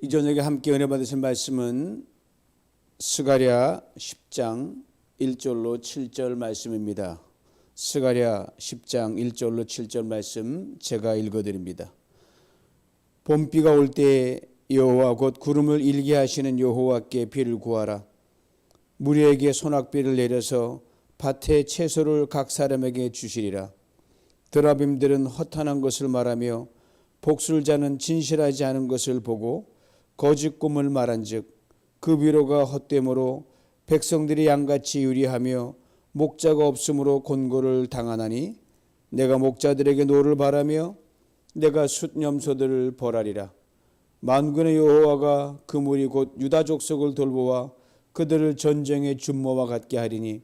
이 저녁에 함께 은혜 받으신 말씀은 스가랴 10장 1절로 7절 말씀입니다. 스가랴 10장 1절로 7절 말씀 제가 읽어드립니다. 봄비가 올 때 여호와 곧 구름을 일게 하시는 여호와께 비를 구하라. 무리에게 소낙비를 내려서 밭의 채소를 각 사람에게 주시리라. 드라빔들은 허탄한 것을 말하며 복술자는 진실하지 않은 것을 보고 거짓 꿈을 말한즉 그 위로가 헛됨으로 백성들이 양같이 유리하며 목자가 없으므로 곤고를 당하나니 내가 목자들에게 노를 바라며 내가 숫염소들을 벌하리라. 만군의 여호와가 그 무리 곧 유다 족속을 돌보아 그들을 전쟁의 준모와 같게 하리니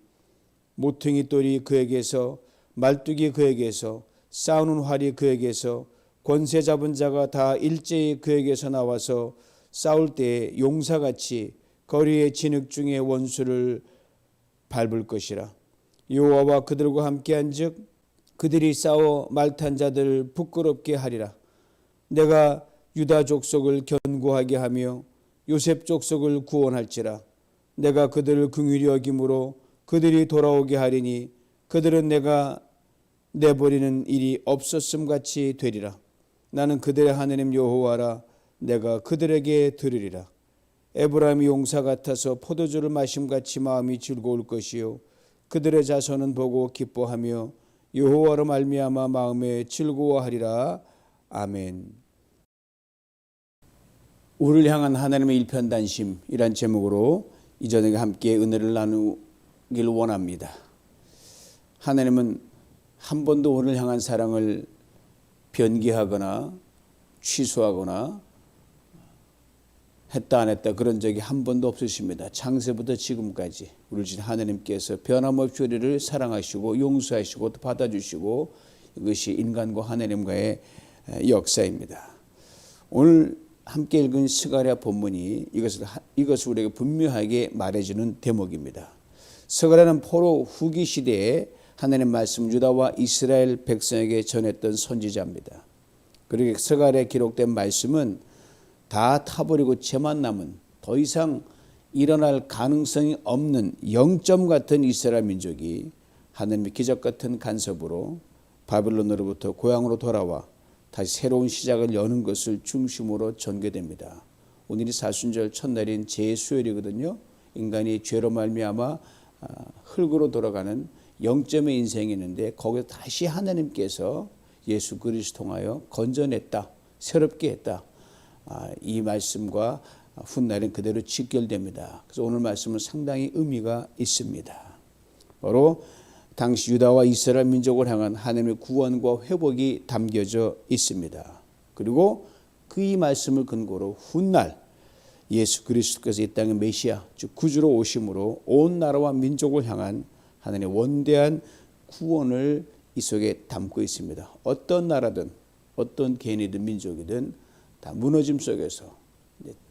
모퉁이 돌이 그에게서 말뚝이 그에게서 싸우는 활이 그에게서 권세 잡은 자가 다 일제히 그에게서 나와서 싸울 때에 용사같이 거리의 진흙 중에 원수를 밟을 것이라. 여호와와 그들과 함께한즉 그들이 싸워 말탄 자들을 부끄럽게 하리라. 내가 유다 족속을 견고하게 하며 요셉 족속을 구원할지라. 내가 그들을 긍휼히 여김으로 그들이 돌아오게 하리니 그들은 내가 내버리는 일이 없었음 같이 되리라. 나는 그들의 하느님 여호와라. 내가 그들에게 들으리라. 에브라임이 용사 같아서 포도주를 마심같이 마음이 즐거울 것이요 그들의 자손은 보고 기뻐하며 여호와로 말미암아 마음에 즐거워하리라. 아멘. 우리를 향한 하나님의 일편단심이란 제목으로 이 저녁에 함께 은혜를 나누길 원합니다. 하나님은 한 번도 우리를 향한 사랑을 변기하거나 취소하거나 했다 안 했다 그런 적이 한 번도 없으십니다. 창세부터 지금까지 우리 주 하나님께서 변함없이 우리를 사랑하시고 용서하시고 또 받아주시고 이것이 인간과 하나님과의 역사입니다. 오늘 함께 읽은 스가랴 본문이 이것을 우리에게 분명하게 말해주는 대목입니다. 스가랴는 포로 후기 시대에 하나님 말씀 유다와 이스라엘 백성에게 전했던 선지자입니다. 그리고 스가랴에 기록된 말씀은 다 타버리고 죄만 남은 더 이상 일어날 가능성이 없는 영점 같은 이스라엘 민족이 하나님의 기적 같은 간섭으로 바벨론으로부터 고향으로 돌아와 다시 새로운 시작을 여는 것을 중심으로 전개됩니다. 오늘이 사순절 첫날인 제수요일이거든요. 인간이 죄로 말미암아 흙으로 돌아가는 영점의 인생이 있는데 거기서 다시 하나님께서 예수 그리스도 통하여 건져냈다. 새롭게 했다. 이 말씀과 훗날은 그대로 직결됩니다. 그래서 오늘 말씀은 상당히 의미가 있습니다. 바로 당시 유다와 이스라엘 민족을 향한 하나님의 구원과 회복이 담겨져 있습니다. 그리고 그 이 말씀을 근거로 훗날 예수 그리스도께서 이 땅의 메시아 즉 구주로 오심으로 온 나라와 민족을 향한 하나님의 원대한 구원을 이 속에 담고 있습니다. 어떤 나라든 어떤 개인이든 민족이든 다 무너짐 속에서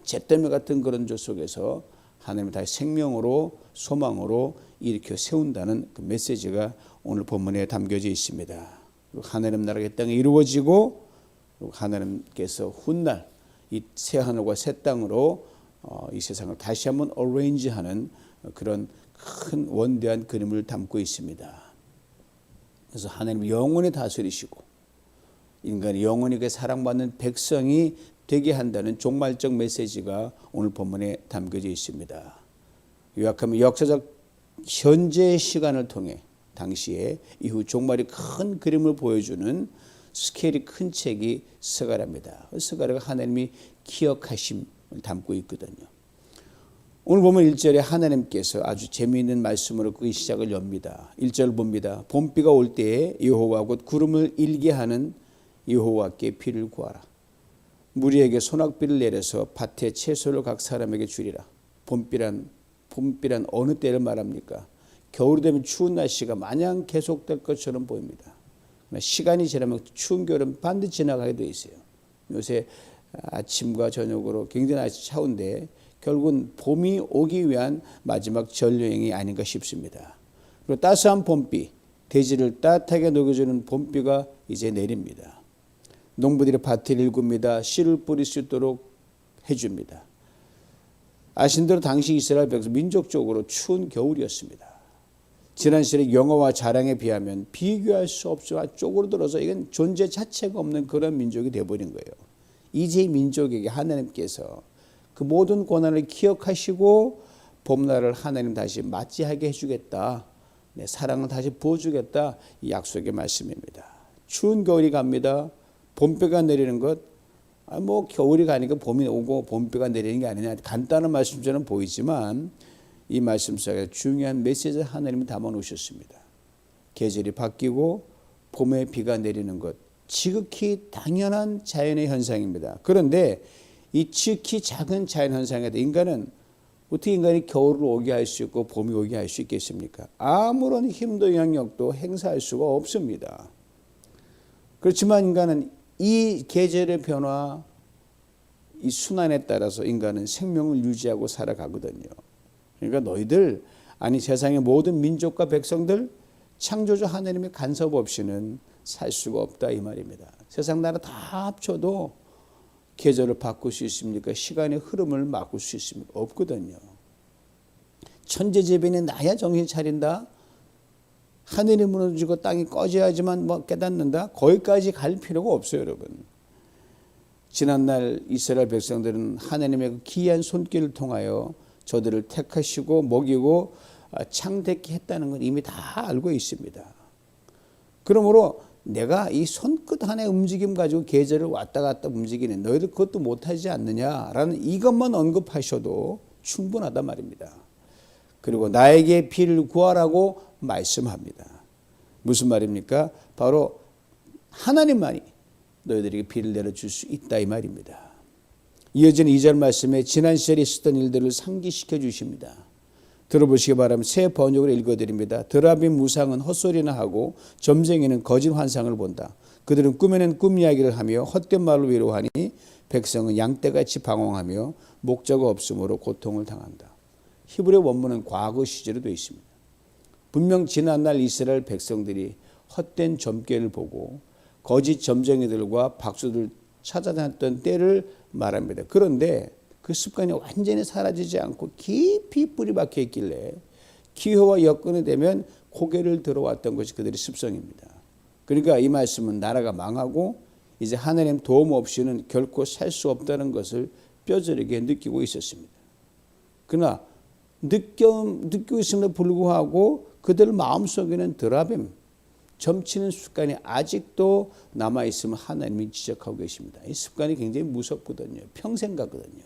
잿더미 같은 그런 조 속에서 하나님을 다시 생명으로 소망으로 일으켜 세운다는 그 메시지가 오늘 본문에 담겨져 있습니다. 하나님 나라가 이 땅에 이루어지고 하나님께서 훗날 이 새 하늘과 새 땅으로 이 세상을 다시 한번 어레인지하는 그런 큰 원대한 그림을 담고 있습니다. 그래서 하나님 영원히 다스리시고 인간이 영원히 사랑받는 백성이 되게 한다는 종말적 메시지가 오늘 본문에 담겨져 있습니다. 요약하면 역사적 현재의 시간을 통해 당시에 이후 종말의 큰 그림을 보여주는 스케일이 큰 책이 스가랴입니다. 스가랴가 하나님이 기억하심을 담고 있거든요. 오늘 보면 1절에 하나님께서 아주 재미있는 말씀으로 그 시작을 엽니다. 1절 봅니다. 봄비가 올 때에 여호와 곧 구름을 일게 하는 여호와께 비를 구하라. 무리에게 소낙비를 내려서 밭에 채소를 각 사람에게 주리라. 봄비란 어느 때를 말합니까? 겨울이 되면 추운 날씨가 마냥 계속될 것처럼 보입니다. 시간이 지나면 추운 겨울은 반드시 지나가게 돼 있어요. 요새 아침과 저녁으로 굉장히 날씨 차운데 결국은 봄이 오기 위한 마지막 전여행이 아닌가 싶습니다. 그리고 따스한 봄비, 대지를 따뜻하게 녹여주는 봄비가 이제 내립니다. 농부들이 밭을 일굽니다. 씨를 뿌릴 수 있도록 해줍니다. 아신 대로 당시 이스라엘 백성 민족적으로 추운 겨울이었습니다. 지난 시대 영어와 자랑에 비하면 비교할 수 없어 쪼그러들어서 이건 존재 자체가 없는 그런 민족이 되어버린 거예요. 이제 이 민족에게 하나님께서 그 모든 고난을 기억하시고 봄날을 하나님 다시 맞이하게 해주겠다. 내 사랑을 다시 부어주겠다. 이 약속의 말씀입니다. 추운 겨울이 갑니다. 봄비가 내리는 것, 뭐 겨울이 가니까 봄이 오고 봄비가 내리는 게 아니냐. 간단한 말씀처럼 보이지만 이 말씀 속에 중요한 메시지를 하나님이 담아 놓으셨습니다. 계절이 바뀌고 봄에 비가 내리는 것, 지극히 당연한 자연의 현상입니다. 그런데 이 지극히 작은 자연 현상에도 인간은 어떻게 인간이 겨울을 오게 할 수 있고 봄이 오게 할 수 있겠습니까? 아무런 힘도 영역도 행사할 수가 없습니다. 그렇지만 인간은 이 계절의 변화, 이 순환에 따라서 인간은 생명을 유지하고 살아가거든요. 그러니까 너희들, 아니 세상의 모든 민족과 백성들, 창조주 하나님의 간섭 없이는 살 수가 없다 이 말입니다. 세상 나라 다 합쳐도 계절을 바꿀 수 있습니까? 시간의 흐름을 바꿀 수 있습니까? 없거든요. 천재지변이 나야 정신 차린다. 하늘이 무너지고 땅이 꺼져야지만 뭐 깨닫는다. 거기까지 갈 필요가 없어요, 여러분. 지난날 이스라엘 백성들은 하나님의 그 귀한 손길을 통하여 저들을 택하시고 먹이고 창대케 했다는 건 이미 다 알고 있습니다. 그러므로 내가 이 손끝 하나의 움직임 가지고 계절을 왔다 갔다 움직이는 너희들 그것도 못하지 않느냐라는 이것만 언급하셔도 충분하단 말입니다. 그리고 나에게 비를 구하라고 말씀합니다. 무슨 말입니까? 바로 하나님만이 너희들에게 비를 내려줄 수 있다 이 말입니다. 이어지는 2절 말씀에 지난 시절에 있었던 일들을 상기시켜 주십니다. 들어보시기 바랍니다. 새 번역으로 읽어드립니다. 드라빔 무상은 헛소리나 하고 점쟁이는 거짓 환상을 본다. 그들은 꿈에는 꿈 이야기를 하며 헛된 말로 위로하니 백성은 양떼같이 방황하며 목자가 없으므로 고통을 당한다. 히브리 원문은 과거 시제로 되어 있습니다. 분명 지난날 이스라엘 백성들이 헛된 점괘를 보고 거짓 점쟁이들과 박수들 찾아다녔던 때를 말합니다. 그런데 그 습관이 완전히 사라지지 않고 깊이 뿌리 박혀 있길래 기회와 여건이 되면 고개를 들어왔던 것이 그들의 습성입니다. 그러니까 이 말씀은 나라가 망하고 이제 하나님 도움 없이는 결코 살 수 없다는 것을 뼈저리게 느끼고 있었습니다. 그러나 느끼고 있음에도 불구하고 그들 마음속에는 드라빔, 점치는 습관이 아직도 남아있음을 하나님이 지적하고 계십니다. 이 습관이 굉장히 무섭거든요. 평생 가거든요.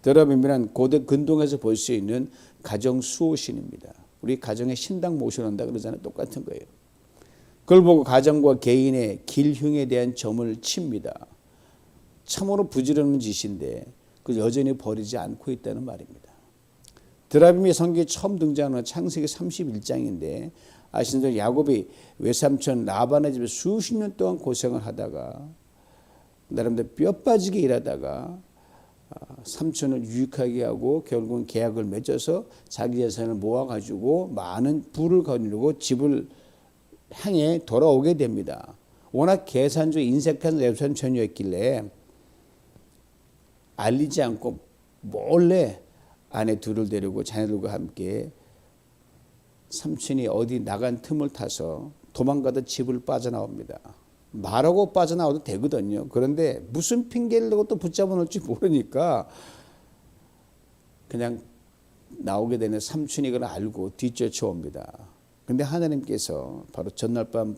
드라빔이란 고대 근동에서 볼 수 있는 가정 수호신입니다. 우리 가정에 신당 모셔놓는다 그러잖아요. 똑같은 거예요. 그걸 보고 가정과 개인의 길흉에 대한 점을 칩니다. 참으로 부지런한 짓인데 그걸 여전히 버리지 않고 있다는 말입니다. 드라빔이 성경에 처음 등장하는 창세기 31장인데 아시는 대로 야곱이 외삼촌 라반의 집에 수십 년 동안 고생을 하다가 나름대로 뼈 빠지게 일하다가 삼촌을 유익하게 하고 결국은 계약을 맺어서 자기 재산을 모아가지고 많은 부를 거두고 집을 향해 돌아오게 됩니다. 워낙 계산주 인색한 외삼촌이었길래 알리지 않고 몰래 아내 둘을 데리고 자녀들과 함께 삼촌이 어디 나간 틈을 타서 도망가다 집을 빠져나옵니다. 말하고 빠져나와도 되거든요. 그런데 무슨 핑계를 대고 또 붙잡아 놓을지 모르니까 그냥 나오게 되는 삼촌이 그걸 알고 뒤쫓아옵니다. 그런데 하나님께서 바로 전날 밤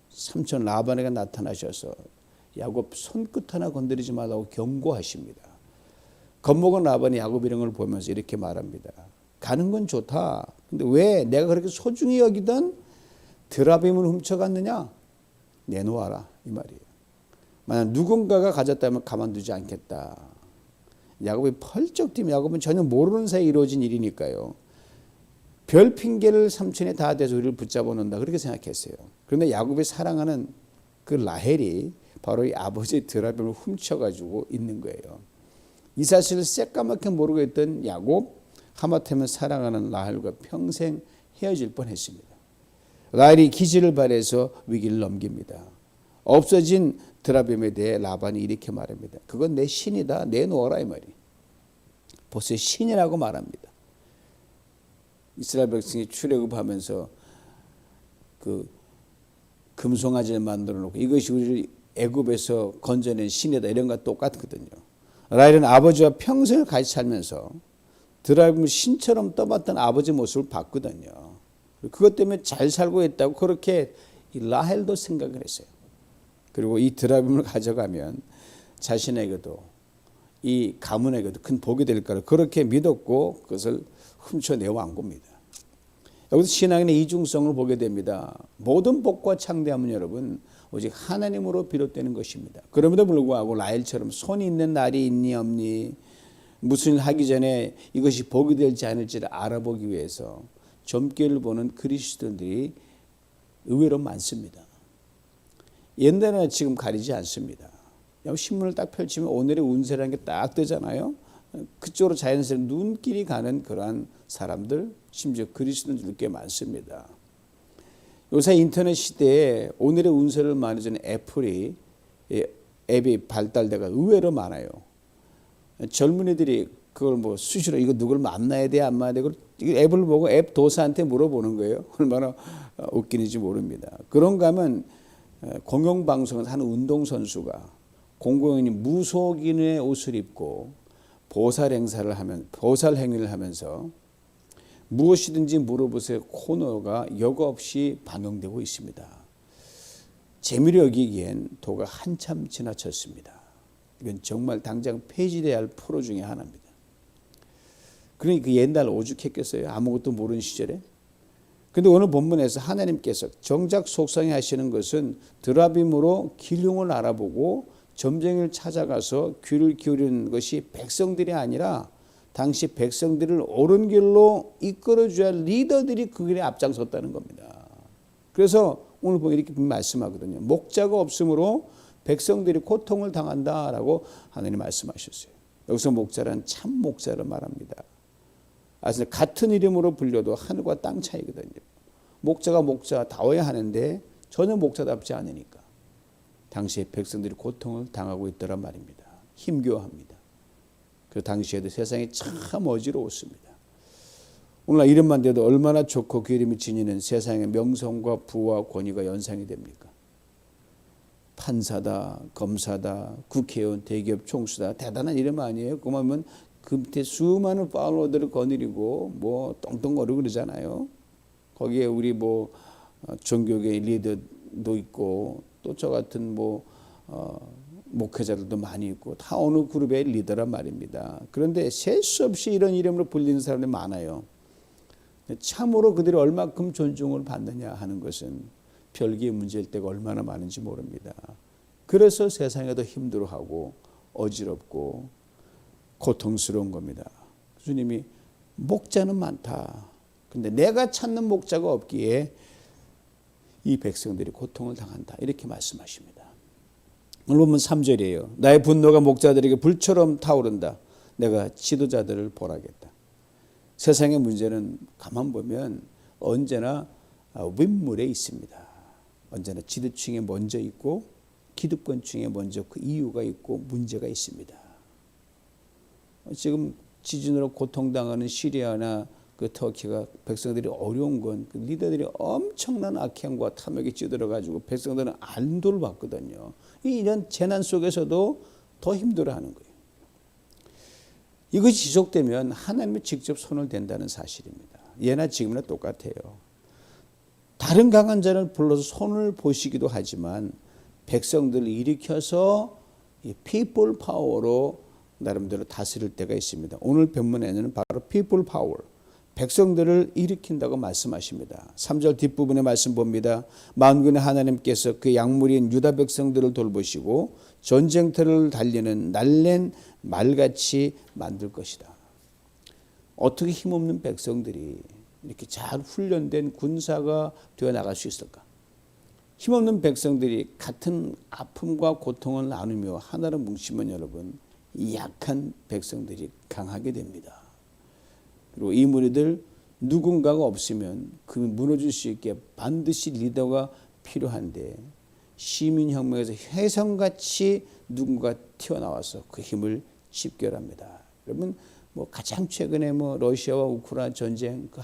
삼촌 라반에게 나타나셔서 야곱 손끝 하나 건드리지 말라고 경고하십니다. 겁먹은 라반이 야곱 이런 걸 보면서 이렇게 말합니다. 가는 건 좋다. 근데 왜 내가 그렇게 소중히 여기던 드라빔을 훔쳐갔느냐? 내놓아라 이 말이에요. 만약 누군가가 가졌다면 가만두지 않겠다. 야곱이 펄쩍 뛰면 야곱은 전혀 모르는 사이에 이루어진 일이니까요. 별 핑계를 삼촌에 다 대서 우리를 붙잡아 놓는다 그렇게 생각했어요. 그런데 야곱이 사랑하는 그 라헬이 바로 이 아버지 드라빔을 훔쳐가지고 있는 거예요. 이 사실을 새까맣게 모르고 있던 야곱, 하마터면 사랑하는 라헬과 평생 헤어질 뻔했습니다. 라헬이 기지를 발해서 위기를 넘깁니다. 없어진 드라빔에 대해 라반이 이렇게 말합니다. 그건 내 신이다. 내놓아라 이 말이에요. 보세요. 신이라고 말합니다. 이스라엘 백성이 출애굽하면서 그 금송아지를 만들어 놓고 이것이 우리를 애굽에서 건져낸 신이다 이런 것과 똑같거든요. 라헬은 아버지와 평생을 같이 살면서 드라빔을 신처럼 떠받던 아버지 모습을 봤거든요. 그것 때문에 잘 살고 있다고 그렇게 라헬도 생각을 했어요. 그리고 이 드라빔을 가져가면 자신에게도 이 가문에게도 큰 복이 될 거라 그렇게 믿었고 그것을 훔쳐내어온 겁니다. 여기서 신앙인의 이중성을 보게 됩니다. 모든 복과 창대함은 여러분 오직 하나님으로 비롯되는 것입니다. 그럼에도 불구하고 라헬처럼 손이 있는 날이 있니 없니 무슨 일 하기 전에 이것이 복이 될지 아닐지를 알아보기 위해서 점괘를 보는 그리스도인들이 의외로 많습니다. 옛날에나 지금 가리지 않습니다. 신문을 딱 펼치면 오늘의 운세라는 게 딱 뜨잖아요. 그쪽으로 자연스레 눈길이 가는 그러한 사람들, 심지어 그리스도인들 꽤 많습니다. 요새 인터넷 시대에 오늘의 운세를 말해주는 앱이 발달돼가 의외로 많아요. 젊은이들이 그걸 뭐 수시로 이거 누굴 만나야 돼, 안 만나야 돼, 앱을 보고 앱 도사한테 물어보는 거예요. 얼마나 웃기는지 모릅니다. 그런가 하면 공영방송을 하는 운동선수가 공공연히 무속인의 옷을 입고 보살 행위를 하면서 무엇이든지 물어보세요 코너가 여과 없이 방영되고 있습니다. 재미로 여기기엔 도가 한참 지나쳤습니다. 이건 정말 당장 폐지돼야 할 프로 중에 하나입니다. 그러니 그 옛날 오죽했겠어요. 아무것도 모르는 시절에. 근데 오늘 본문에서 하나님께서 정작 속상해 하시는 것은 드라빔으로 기륭을 알아보고 점쟁이를 찾아가서 귀를 기울이는 것이 백성들이 아니라 당시 백성들을 옳은 길로 이끌어줘야 할 리더들이 그 길에 앞장섰다는 겁니다. 그래서 오늘 보면 이렇게 말씀하거든요. 목자가 없으므로 백성들이 고통을 당한다라고 하나님 말씀하셨어요. 여기서 목자란 참 목자를 말합니다. 같은 이름으로 불려도 하늘과 땅 차이거든요. 목자가 목자다워야 하는데 전혀 목자답지 않으니까 당시에 백성들이 고통을 당하고 있더란 말입니다. 힘겨워합니다. 그 당시에도 세상이 참 어지러웠습니다. 오늘날 이름만 돼도 얼마나 좋고 그 이름이 지니는 세상의 명성과 부와 권위가 연상이 됩니까? 판사다, 검사다, 국회의원, 대기업 총수다. 대단한 이름 아니에요? 그러면 그 밑에 수많은 팔로워들을 거느리고 뭐 떵떵거리고 그러잖아요. 거기에 우리 뭐 종교계 리더도 있고 또 저 같은 목회자들도 많이 있고 다 어느 그룹의 리더란 말입니다. 그런데 셀 수 없이 이런 이름으로 불리는 사람들이 많아요. 참으로 그들이 얼마큼 존중을 받느냐 하는 것은 별개의 문제일 때가 얼마나 많은지 모릅니다. 그래서 세상에 더 힘들어하고 어지럽고 고통스러운 겁니다. 주님이 목자는 많다. 근데 내가 찾는 목자가 없기에 이 백성들이 고통을 당한다. 이렇게 말씀하십니다. 오늘 보면 3절이에요. 나의 분노가 목자들에게 불처럼 타오른다. 내가 지도자들을 벌하겠다. 세상의 문제는 가만 보면 언제나 윗물에 있습니다. 언제나 지도층에 먼저 있고 기득권층에 먼저 그 이유가 있고 문제가 있습니다. 지금 지진으로 고통당하는 시리아나 그 터키가 백성들이 어려운 건 그 리더들이 엄청난 악행과 탐욕에 찌들어가지고 백성들은 안도를 받거든요. 이런 재난 속에서도 더 힘들어하는 거예요. 이것이 지속되면 하나님이 직접 손을 댄다는 사실입니다. 예나 지금이나 똑같아요. 다른 강한 자를 불러서 손을 보시기도 하지만 백성들을 일으켜서 people power로 나름대로 다스릴 때가 있습니다. 오늘 본문에는 바로 people power, 백성들을 일으킨다고 말씀하십니다. 3절 뒷부분의 말씀 봅니다. 만군의 하나님께서 그 약물인 유다 백성들을 돌보시고 전쟁터를 달리는 날랜 말같이 만들 것이다. 어떻게 힘없는 백성들이 이렇게 잘 훈련된 군사가 되어 나갈 수 있을까? 힘없는 백성들이 같은 아픔과 고통을 나누며 하나로 뭉치면 여러분 이 약한 백성들이 강하게 됩니다. 그리고 이 무리들 누군가가 없으면 그 무너질 수 있게 반드시 리더가 필요한데 시민혁명에서 혜성같이 누군가 튀어나와서 그 힘을 집결합니다. 여러분 가장 최근에 러시아와 우크라이나 전쟁 그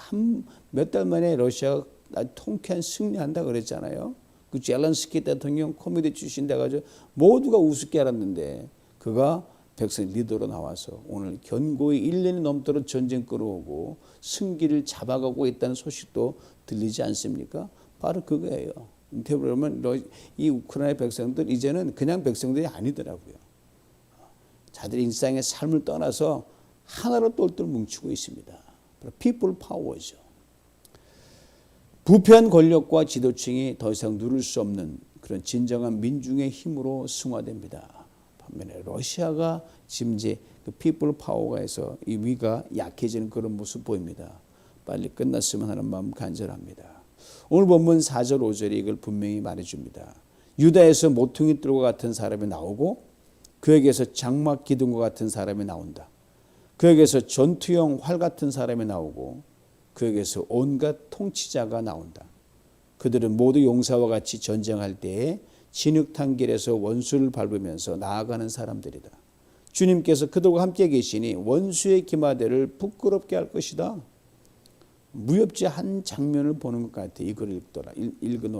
몇 달 만에 러시아가 통쾌한 승리한다 그랬잖아요. 그 젤렌스키 대통령 코미디 출신 돼가지고 모두가 우습게 알았는데 그가 백성 리더로 나와서 오늘 견고히 1년이 넘도록 전쟁 끌어오고 승기를 잡아가고 있다는 소식도 들리지 않습니까? 바로 그거예요. 그러면 이 우크라이나 백성들 이제는 그냥 백성들이 아니더라고요. 자들의 일상의 삶을 떠나서 하나로 똘똘 뭉치고 있습니다. people power죠. 부패한 권력과 지도층이 더 이상 누를 수 없는 그런 진정한 민중의 힘으로 승화됩니다. 반면에 러시아가 지금 이제 그 people power가 해서 이 위가 약해지는 그런 모습 보입니다. 빨리 끝났으면 하는 마음 간절합니다. 오늘 본문 4절 5절이 이걸 분명히 말해줍니다. 유다에서 모퉁이 뜰과 같은 사람이 나오고 그에게서 장막 기둥과 같은 사람이 나온다. 그에게서 전투용 활 같은 사람이 나오고 그에게서 온갖 통치자가 나온다. 그들은 모두 용사와 같이 전쟁할 때에 진흙탕 길에서 원수를 밟으면서 나아가는 사람들이다. 주님께서 그들과 함께 계시니 원수의 기마대를 부끄럽게 할 것이다. 무협지 한 장면을 보는 것 같아요. 이걸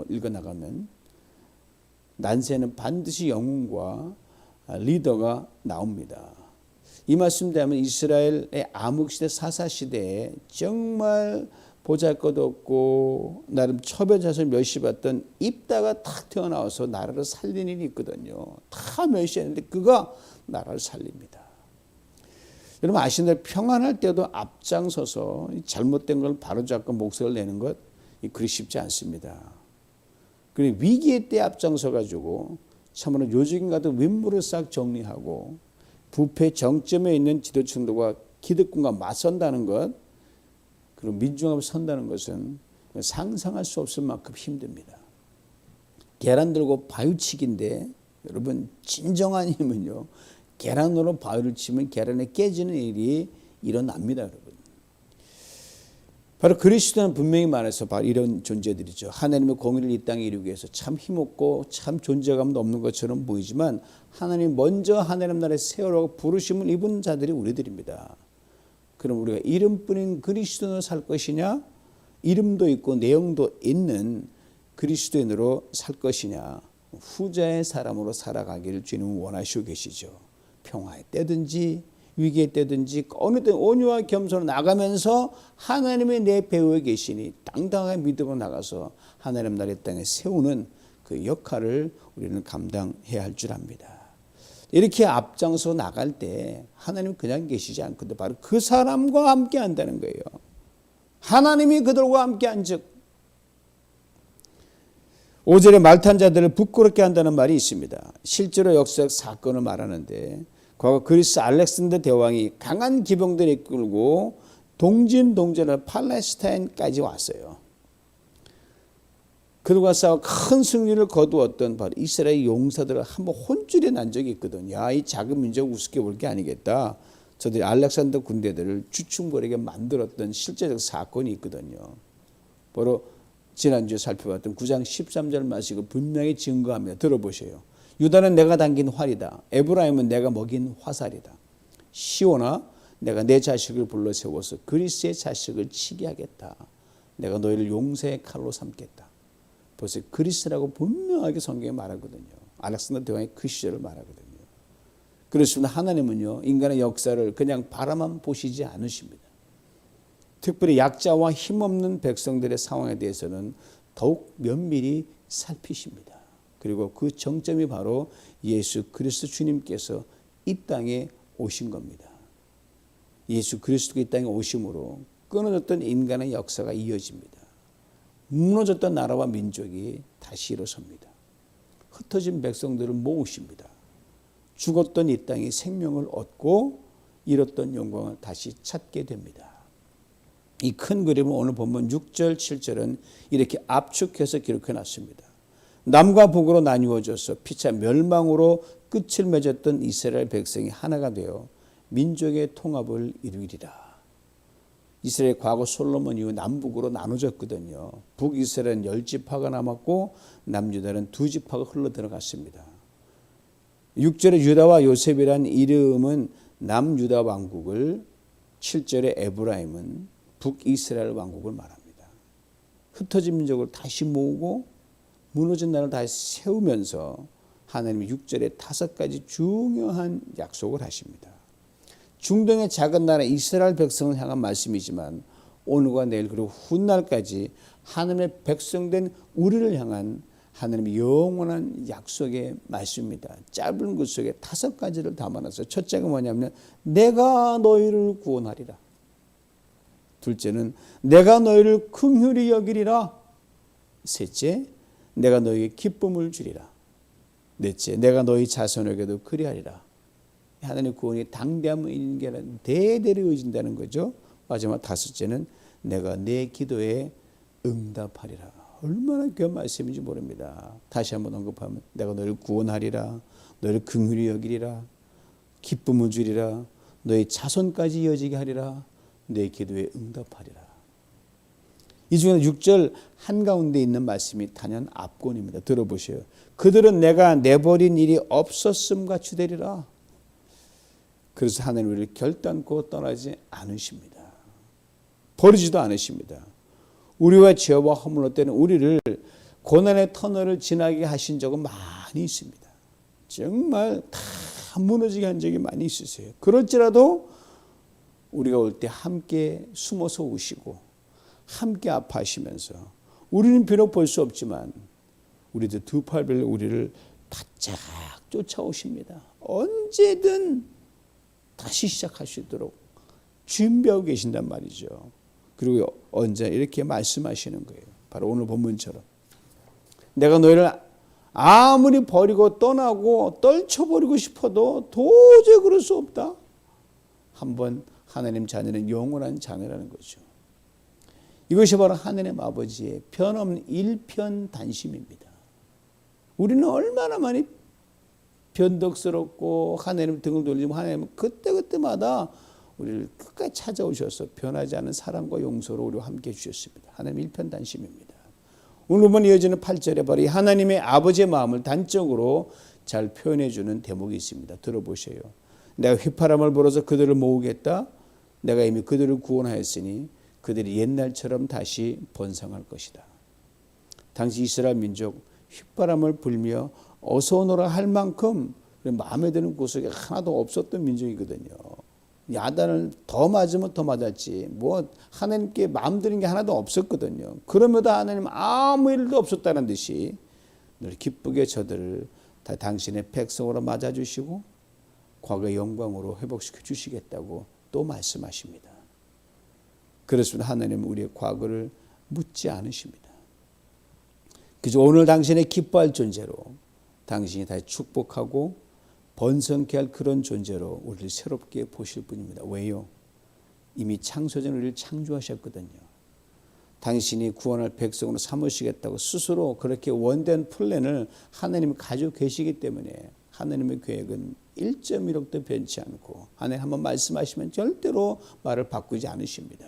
읽어나가면 난세는 반드시 영웅과 리더가 나옵니다. 이 말씀 되면 이스라엘의 암흑시대 사사시대에 정말 보잘것없고 나름 처벌자설 멸시받던 입다가 탁 튀어나와서 나라를 살린 일이 있거든요. 다 멸시했는데 그가 나라를 살립니다. 여러분 아시는 대로 평안할 때도 앞장서서 잘못된 걸 바로잡고 목소리를 내는 것 그리 쉽지 않습니다. 그리고 위기의 때 앞장서 가지고 참으로 요즘 같은 윗물을 싹 정리하고 부패 정점에 있는 지도층들과 기득권과 맞선다는 것, 그리고 민중함을 선다는 것은 상상할 수 없을 만큼 힘듭니다. 계란 들고 바위치기인데 여러분 진정한 힘은요. 계란으로 바위를 치면 계란이 깨지는 일이 일어납니다. 여러분. 바로 그리스도는 분명히 말해서 바로 이런 존재들이죠. 하나님의 공의를 이 땅에 이루기 위해서 참 힘없고 참 존재감도 없는 것처럼 보이지만 하나님 먼저 하나님 나라에 세우라고 부르심을 입은 자들이 우리들입니다. 그럼 우리가 이름뿐인 그리스도인으로 살 것이냐, 이름도 있고 내용도 있는 그리스도인으로 살 것이냐, 후자의 사람으로 살아가기를 주님은 원하시고 계시죠. 평화의 때든지 위기의 때든지 어느 때 온유와 겸손으로 나가면서 하나님의 내 배후에 계시니 당당하게 믿음으로 나가서 하나님 나라의 땅에 세우는 그 역할을 우리는 감당해야 할 줄 압니다. 이렇게 앞장서 나갈 때 하나님은 그냥 계시지 않거든요. 바로 그 사람과 함께 한다는 거예요. 하나님이 그들과 함께 한즉 5절에 말탄 자들을 부끄럽게 한다는 말이 있습니다. 실제로 역사적 사건을 말하는데 과거 그리스 알렉산더 대왕이 강한 기병들을 이끌고 동진동전을 팔레스타인까지 왔어요. 그들과 싸워 큰 승리를 거두었던 바로 이스라엘 용사들을 한번 혼쭐이 난 적이 있거든요. 야, 이 작은 민족 우습게 볼 게 아니겠다. 저들이 알렉산더 군대들을 주춤거리게 만들었던 실제적 사건이 있거든요. 바로 지난주에 살펴봤던 9장 13절 말씀을 분명히 증거합니다. 들어보세요. 유다는 내가 당긴 활이다. 에브라임은 내가 먹인 화살이다. 시온아 내가 내 자식을 불러 세워서 그리스의 자식을 치게 하겠다. 내가 너희를 용사의 칼로 삼겠다. 벌써 그리스라고 분명하게 성경에 말하거든요. 알렉산더 대왕의 그 시절을 말하거든요. 그렇습니다. 하나님은요 인간의 역사를 그냥 바라만 보시지 않으십니다. 특별히 약자와 힘없는 백성들의 상황에 대해서는 더욱 면밀히 살피십니다. 그리고 그 정점이 바로 예수 그리스도 주님께서 이 땅에 오신 겁니다. 예수 그리스도가 이 땅에 오심으로 끊어졌던 인간의 역사가 이어집니다. 무너졌던 나라와 민족이 다시 일어섭니다. 흩어진 백성들을 모으십니다. 죽었던 이 땅이 생명을 얻고 잃었던 영광을 다시 찾게 됩니다. 이 큰 그림을 오늘 본문 6절 7절은 이렇게 압축해서 기록해 놨습니다. 남과 북으로 나뉘어져서 피차 멸망으로 끝을 맺었던 이스라엘 백성이 하나가 되어 민족의 통합을 이루리라. 이스라엘 과거 솔로몬 이후 남북으로 나눠졌거든요. 북이스라엘은 10지파가 남았고 남유다는 2지파가 흘러 들어갔습니다. 6절에 유다와 요셉이란 이름은 남유다 왕국을, 7절에 에브라임은 북이스라엘 왕국을 말합니다. 흩어진 민족을 다시 모으고 무너진 나라를 다시 세우면서 하나님이 6절에 5가지 중요한 약속을 하십니다. 중동의 작은 나라 이스라엘 백성을 향한 말씀이지만 오늘과 내일 그리고 훗날까지 하나님의 백성된 우리를 향한 하나님의 영원한 약속의 말씀입니다. 짧은 글 속에 5가지를 담아놨어요. 첫째가 뭐냐면 내가 너희를 구원하리라. 둘째는 내가 너희를 긍휼히 여기리라. 셋째, 내가 너희에게 기쁨을 주리라. 넷째, 내가 너희 자손에게도 그리하리라. 하나님의 구원이 당대함을 이루는 게 아니라 대대로 이어진다는 거죠. 마지막 5째는 내가 내 기도에 응답하리라. 얼마나 귀한 말씀인지 모릅니다. 다시 한번 언급하면 내가 너를 구원하리라. 너를 긍휼히 여기리라. 기쁨을 주리라. 너의 자손까지 이어지게 하리라. 내 기도에 응답하리라. 이 중에 6절 한가운데 있는 말씀이 단연 앞권입니다. 들어보세요. 그들은 내가 내버린 일이 없었음 같이 되리라. 그래서 하나님 우리를 결단코 떠나지 않으십니다. 버리지도 않으십니다. 우리와 죄와 허물로 때는 우리를 고난의 터널을 지나게 하신 적은 많이 있습니다. 정말 다 무너지게 한 적이 많이 있으세요. 그럴지라도 우리가 올 때 함께 숨어서 우시고 함께 아파하시면서 우리는 비록 볼 수 없지만 우리도 두 팔 벌려 우리를 바짝 쫓아오십니다. 언제든 다시 시작할 수 있도록 준비하고 계신단 말이죠. 그리고 언제 이렇게 말씀하시는 거예요. 바로 오늘 본문처럼 내가 너희를 아무리 버리고 떠나고 떨쳐버리고 싶어도 도저히 그럴 수 없다. 한번 하나님 자녀는 영원한 자녀라는 거죠. 이것이 바로 하나님 아버지의 변함없는 일편단심입니다. 우리는 얼마나 많이 변덕스럽고 하나님 등을 돌리면 하나님은 그때그때마다 우리를 끝까지 찾아오셔서 변하지 않은 사랑과 용서로 우리와 함께 해주셨습니다. 하나님 일편단심입니다. 오늘 본 이어지는 8절에 바로 이 하나님의 아버지의 마음을 단적으로 잘 표현해 주는 대목이 있습니다. 들어보세요. 내가 휘파람을 불어서 그들을 모으겠다. 내가 이미 그들을 구원하였으니 그들이 옛날처럼 다시 번성할 것이다. 당시 이스라엘 민족 휘파람을 불며 어서 오너라 할 만큼 마음에 드는 구석이 하나도 없었던 민족이거든요. 야단을 더 맞으면 더 맞았지 뭐 하나님께 마음 드는 게 하나도 없었거든요. 그럼에도 하나님 아무 일도 없었다는 듯이 늘 기쁘게 저들을 다 당신의 백성으로 맞아주시고 과거의 영광으로 회복시켜 주시겠다고 또 말씀하십니다. 그렇습니다. 하나님은 우리의 과거를 묻지 않으십니다. 그저 오늘 당신의 기뻐할 존재로 당신이 다시 축복하고 번성케 할 그런 존재로 우리를 새롭게 보실 분입니다. 왜요? 이미 창조전 우리를 창조하셨거든요. 당신이 구원할 백성으로 삼으시겠다고 스스로 그렇게 원된 플랜을 하나님이 가지고 계시기 때문에 하나님의 계획은 1.1억도 변치 않고 하나님 한번 말씀하시면 절대로 말을 바꾸지 않으십니다.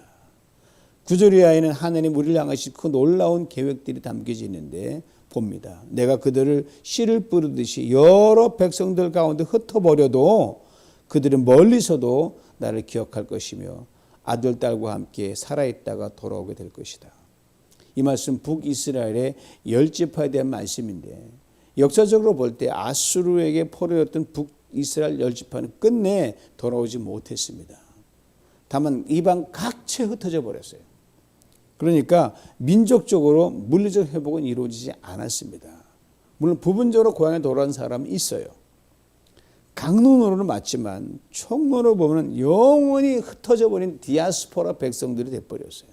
9절 이하에는 하나님 우리를 향하신 그 놀라운 계획들이 담겨져 있는데 봅니다. 내가 그들을 씨를 뿌리듯이 여러 백성들 가운데 흩어버려도 그들은 멀리서도 나를 기억할 것이며 아들, 딸과 함께 살아있다가 돌아오게 될 것이다. 이 말씀 북이스라엘의 10지파에 대한 말씀인데 역사적으로 볼 때 아수르에게 포로였던 북이스라엘 10지파는 끝내 돌아오지 못했습니다. 다만 이방 각처에 흩어져 버렸어요. 그러니까 민족적으로 물리적 회복은 이루어지지 않았습니다. 물론 부분적으로 고향에 돌아온 사람은 있어요. 강론으로는 맞지만 총론으로 보면 영원히 흩어져 버린 디아스포라 백성들이 돼버렸어요.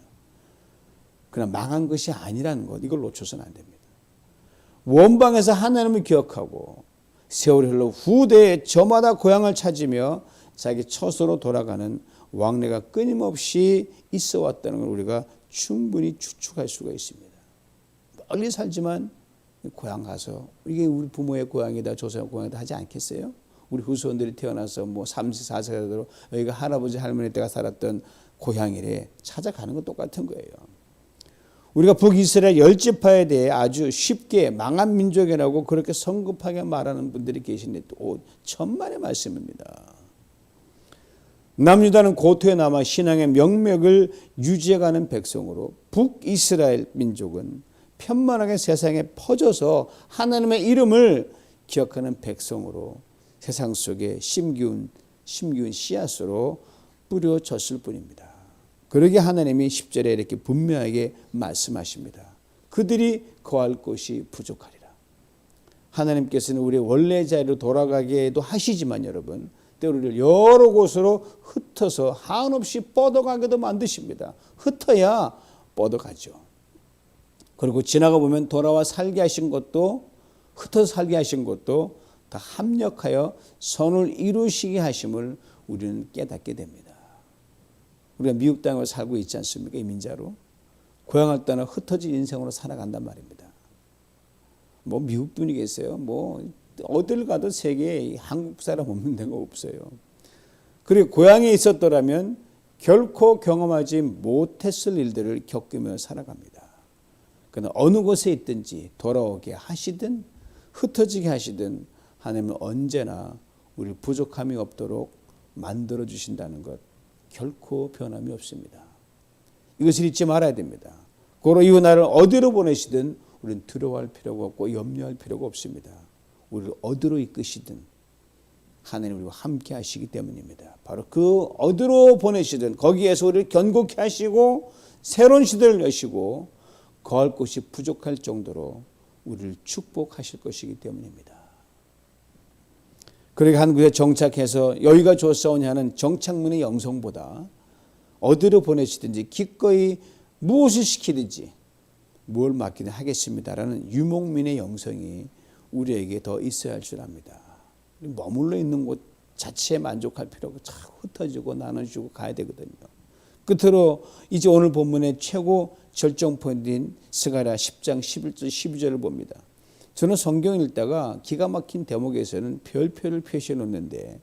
그러나 망한 것이 아니라는 것, 이걸 놓쳐서는 안 됩니다. 원방에서 하나님을 기억하고 세월이 흘러 후대에 저마다 고향을 찾으며 자기 처소로 돌아가는 왕래가 끊임없이 있어 왔다는 걸 우리가 충분히 추측할 수가 있습니다. 멀리 살지만 고향 가서 이게 우리 부모의 고향이다 조상의 고향이다 하지 않겠어요? 우리 후손들이 태어나서 뭐 3세 4세가 되도록 여기가 할아버지 할머니 때가 살았던 고향이래 찾아가는 건 똑같은 거예요. 우리가 북이스라엘 10지파에 대해 아주 쉽게 망한 민족이라고 그렇게 성급하게 말하는 분들이 계시는데 또 천만의 말씀입니다. 남유다는 고토에 남아 신앙의 명맥을 유지해가는 백성으로 북이스라엘 민족은 편만하게 세상에 퍼져서 하나님의 이름을 기억하는 백성으로 세상 속에 심기운 씨앗으로 뿌려졌을 뿐입니다. 그러게 하나님이 10절에 이렇게 분명하게 말씀하십니다. 그들이 거할 곳이 부족하리라. 하나님께서는 우리의 원래 자리로 돌아가게도 하시지만 여러분 때로는 여러 곳으로 흩어서 한없이 뻗어가게도 만드십니다. 흩어야 뻗어가죠. 그리고 지나가 보면 돌아와 살게 하신 것도 흩어서 살게 하신 것도 다 합력하여 선을 이루시게 하심을 우리는 깨닫게 됩니다. 우리가 미국 땅에 살고 있지 않습니까? 이민자로. 고향을 떠나 흩어진 인생으로 살아간단 말입니다. 뭐 미국 분이 계세요. 뭐 어딜 가도 세계에 한국 사람 없는 데가 없어요. 그리고 고향에 있었더라면 결코 경험하지 못했을 일들을 겪으며 살아갑니다. 그러나 어느 곳에 있든지 돌아오게 하시든 흩어지게 하시든 하나님은 언제나 우리 부족함이 없도록 만들어 주신다는 것 결코 변함이 없습니다. 이것을 잊지 말아야 됩니다. 고로 이후 나를 어디로 보내시든 우리는 두려워할 필요가 없고 염려할 필요가 없습니다. 우리를 어디로 이끄시든 하나님 우리와 함께 하시기 때문입니다. 바로 그 어디로 보내시든 거기에서 우리를 견고케 하시고 새로운 시대를 여시고 거할 곳이 부족할 정도로 우리를 축복하실 것이기 때문입니다. 그러게 한 곳에 정착해서 여기가 좋사오니 하는 정착문의 영성보다 어디로 보내시든지 기꺼이 무엇을 시키든지 뭘 맡기든 하겠습니다라는 유목민의 영성이 우리에게 더 있어야 할 줄 압니다. 머물러 있는 곳 자체에 만족할 필요가 자꾸 흩어지고 나눠주고 가야 되거든요. 끝으로 이제 오늘 본문의 최고 절정 포인트인 스가랴 10장 11절 12절을 봅니다. 저는 성경 읽다가 기가 막힌 대목에서는 별표를 표시해 놓는데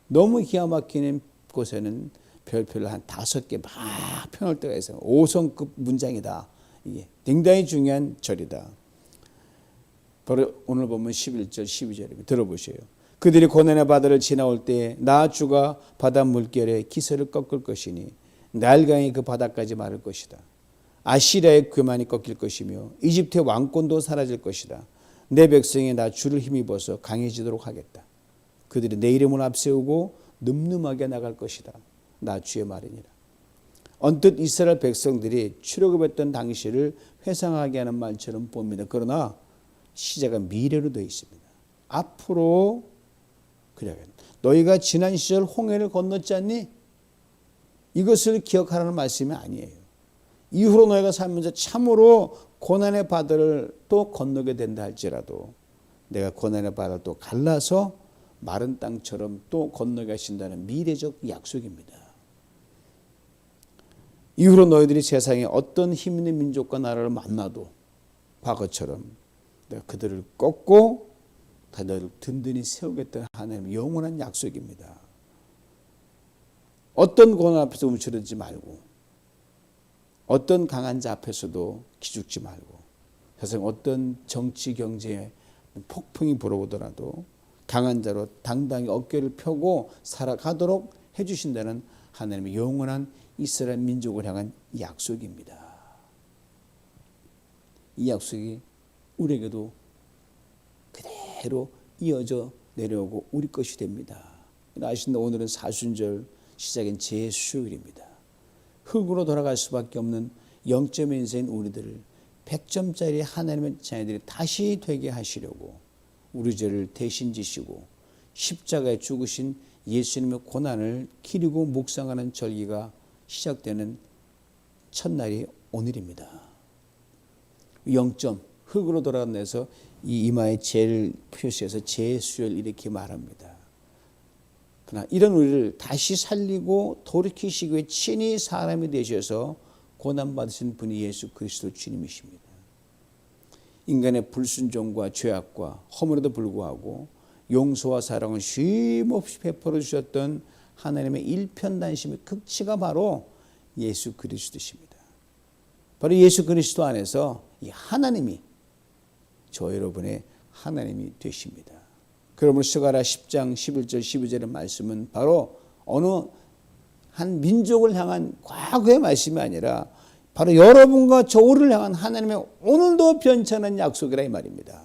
너무 기가 막히는 곳에는 별표를 한 5개 막 펴놓을 때가 있어요. 5성급 문장이다. 이게 굉장히 중요한 절이다. 바로 오늘 보면 11절 12절입니다. 들어보세요. 그들이 고난의 바다를 지나올 때 나 주가 바다 물결에 기세를 꺾을 것이니 나일강이 그 바다까지 마를 것이다. 아시리아의 교만이 꺾일 것이며 이집트의 왕권도 사라질 것이다. 내 백성이 나 주를 힘입어서 강해지도록 하겠다. 그들이 내 이름을 앞세우고 늠름하게 나갈 것이다. 나 주의 말이니라. 언뜻 이스라엘 백성들이 출애굽했던 당시를 회상하게 하는 말처럼 봅니다. 그러나 시제가 미래로 되어 있습니다. 앞으로 그래야겠다. 너희가 지난 시절 홍해를 건넜지 않니? 이것을 기억하라는 말씀이 아니에요. 이후로 너희가 살면서 참으로 고난의 바다를 또 건너게 된다 할지라도 내가 고난의 바다를 또 갈라서 마른 땅처럼 또 건너게 하신다는 미래적 약속입니다. 이후로 너희들이 세상에 어떤 힘 있는 민족과 나라를 만나도 과거처럼 내가 그들을 꺾고 다 너희를 든든히 세우겠다는 하나님의 영원한 약속입니다. 어떤 고난 앞에서 움츠러들지 말고 어떤 강한 자 앞에서도 기죽지 말고 세상 어떤 정치 경제에 폭풍이 불어오더라도 강한 자로 당당히 어깨를 펴고 살아가도록 해주신다는 하나님의 영원한 이스라엘 민족을 향한 약속입니다. 이 약속이 우리에게도 그대로 이어져 내려오고 우리 것이 됩니다. 아시는데 오늘은 사순절 시작인 제수요일입니다. 흙으로 돌아갈 수밖에 없는 영점의 인생인 우리들을 100점짜리 하나님의 자녀들이 다시 되게 하시려고 우리 죄를 대신 지시고 십자가에 죽으신 예수님의 고난을 기리고 묵상하는 절기가 시작되는 첫날이 오늘입니다. 0점 흙으로 돌아가면서 이 이마에 죄를 표시해서 제수요일 이렇게 말합니다. 그러나 이런 우리를 다시 살리고 돌이키시기 위해 친히 사람이 되셔서 고난받으신 분이 예수 그리스도 주님이십니다. 인간의 불순종과 죄악과 허물에도 불구하고 용서와 사랑을 쉼없이 베풀어 주셨던 하나님의 일편단심의 극치가 바로 예수 그리스도십니다. 바로 예수 그리스도 안에서 이 하나님이 저 여러분의 하나님이 되십니다. 그러므로 스가랴 10장 11절 12절의 말씀은 바로 어느 한 민족을 향한 과거의 말씀이 아니라 바로 여러분과 저를 향한 하나님의 오늘도 변천한 약속이라 이 말입니다.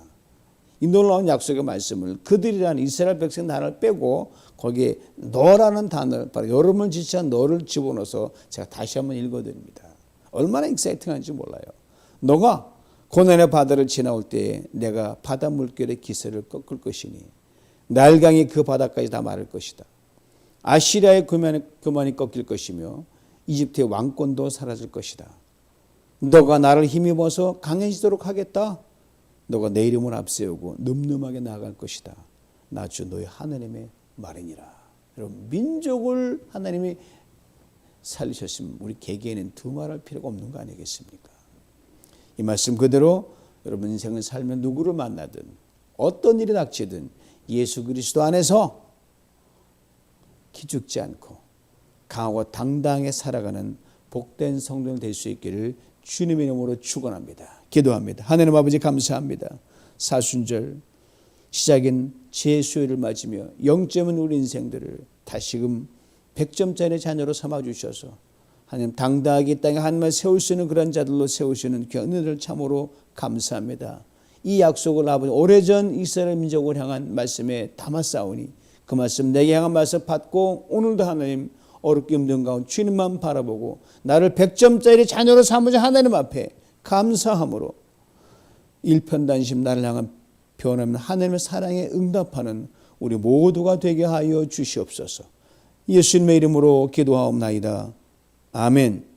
이 놀라운 약속의 말씀을 그들이라는 이스라엘 백성 단어를 빼고 거기에 너라는 단어를 바로 여러분을 지칭한 너를 집어넣어서 제가 다시 한번 읽어드립니다. 얼마나 익사이팅한지 몰라요. 너가 고난의 바다를 지나올 때에 내가 바다 물결의 기세를 꺾을 것이니 날강이 그 바다까지 다 마를 것이다. 아시리아의 교만이 꺾일 것이며 이집트의 왕권도 사라질 것이다. 너가 나를 힘입어서 강해지도록 하겠다. 너가 내 이름을 앞세우고 늠름하게 나아갈 것이다. 나 주 너의 하나님의 말이니라. 여러분, 민족을 하나님이 살리셨으면 우리 개개인은 두말할 필요가 없는 거 아니겠습니까? 이 말씀 그대로 여러분 인생을 살면 누구를 만나든 어떤 일이 닥치든 예수 그리스도 안에서 기죽지 않고 강하고 당당하게 살아가는 복된 성도가 될 수 있기를 주님의 이름으로 축원합니다. 기도합니다. 하나님 아버지 감사합니다. 사순절 시작인 제 수요일을 맞으며 0점은 우리 인생들을 다시금 100점짜리 자녀로 삼아주셔서 하나님 당당하게 이 땅에 하나님을 세울 수 있는 그런 자들로 세우시는 그 은혜를 참으로 감사합니다. 이 약속을 아버지 오래전 이스라엘 민족을 향한 말씀에 담았사오니 그 말씀 내게 향한 말씀 받고 오늘도 하나님 어렵게 힘든 가운데 주님만 바라보고 나를 100점짜리 자녀로 삼으신 하나님 앞에 감사함으로 일편단심 나를 향한 변함없는 하나님의 사랑에 응답하는 우리 모두가 되게 하여 주시옵소서. 예수님의 이름으로 기도하옵나이다. 아멘.